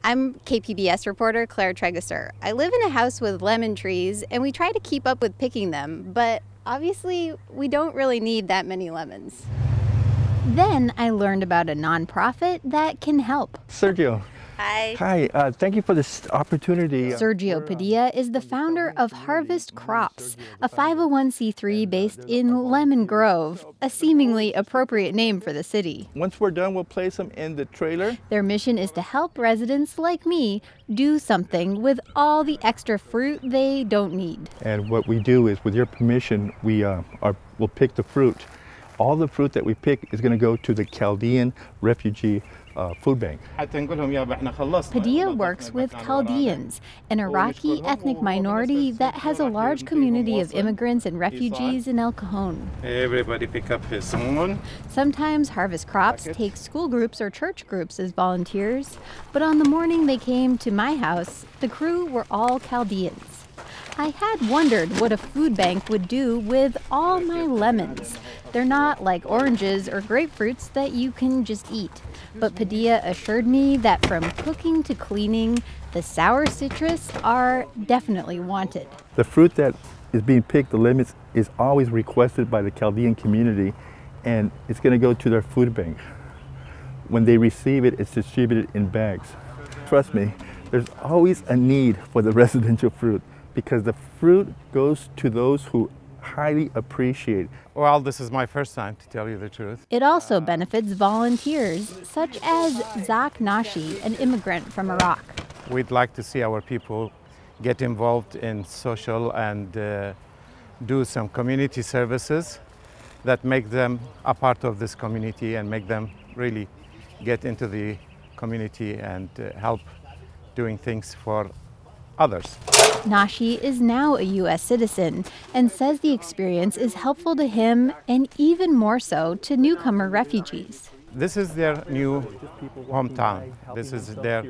I'm KPBS reporter Claire Tregesser. I live in a house with lemon trees, and we try to keep up with picking them, but obviously we don't really need that many lemons. Then I learned about a nonprofit that can help. Sergio. Hi. Hi, thank you for this opportunity. Sergio Padilla is the founder of Harvest Crops, a 501c3 based in Lemon Grove, a seemingly appropriate name for the city. Once we're done, we'll place them in the trailer. Their mission is to help residents like me do something with all the extra fruit they don't need. And what we do is, with your permission, we'll pick the fruit. All the fruit that we pick is going to go to the Chaldean refugee food bank. Padilla works with Chaldeans, an Iraqi ethnic minority that has a large community of immigrants and refugees in El Cajon. Everybody pick up his own. Sometimes Harvest Crops takes school groups or church groups as volunteers, but on the morning they came to my house, the crew were all Chaldeans. I had wondered what a food bank would do with all my lemons. They're not like oranges or grapefruits that you can just eat. But Padilla assured me that from cooking to cleaning, the sour citrus are definitely wanted. The fruit that is being picked, the lemons, is always requested by the Chaldean community, and it's going to go to their food bank. When they receive it, it's distributed in bags. Trust me, there's always a need for the residential fruit, because the fruit goes to those who highly appreciate. Well, this is my first time, to tell you the truth. It also benefits volunteers, such as Zak Nashi, an immigrant from Iraq. We'd like to see our people get involved in social and do some community services that make them a part of this community and make them really get into the community and help doing things for others. Nashi is now a U.S. citizen and says the experience is helpful to him and even more so to newcomer refugees. This is their new hometown. This is their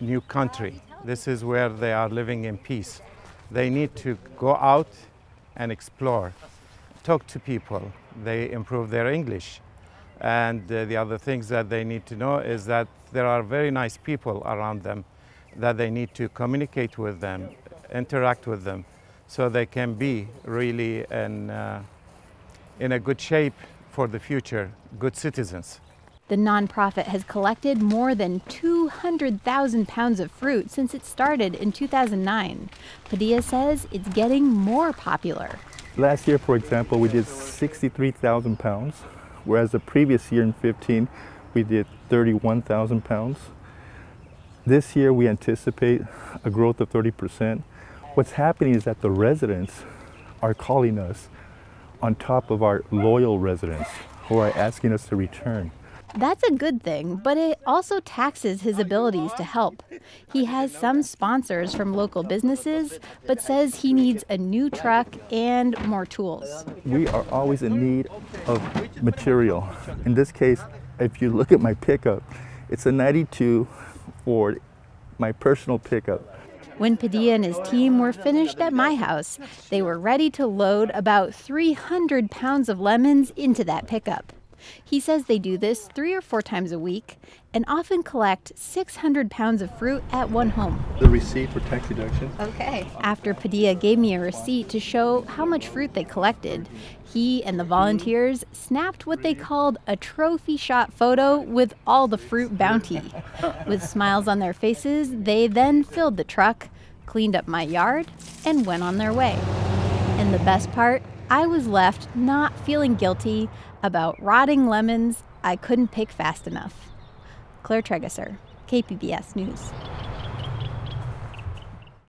new country. This is where they are living in peace. They need to go out and explore, talk to people. They improve their English. And the other things that they need to know is that there are very nice people around them, that they need to communicate with them, interact with them, so they can be really in a good shape for the future, good citizens. The nonprofit has collected more than 200,000 pounds of fruit since it started in 2009. Padilla says it's getting more popular. Last year, for example, we did 63,000 pounds, whereas the previous year in 15, we did 31,000 pounds. This year, we anticipate a growth of 30%. What's happening is that the residents are calling us on top of our loyal residents who are asking us to return. That's a good thing, but it also taxes his abilities to help. He has some sponsors from local businesses, but says he needs a new truck and more tools. We are always in need of material. In this case, if you look at my pickup, it's a 92 Ford, my personal pickup. When Padilla and his team were finished at my house, they were ready to load about 300 pounds of lemons into that pickup. He says they do this 3 or 4 times a week and often collect 600 pounds of fruit at one home. The receipt for tax deduction. Okay. After Padilla gave me a receipt to show how much fruit they collected, he and the volunteers snapped what they called a trophy shot photo with all the fruit bounty. With smiles on their faces, they then filled the truck, cleaned up my yard, and went on their way. And the best part, I was left not feeling guilty about rotting lemons I couldn't pick fast enough. Claire Tregesser, KPBS News.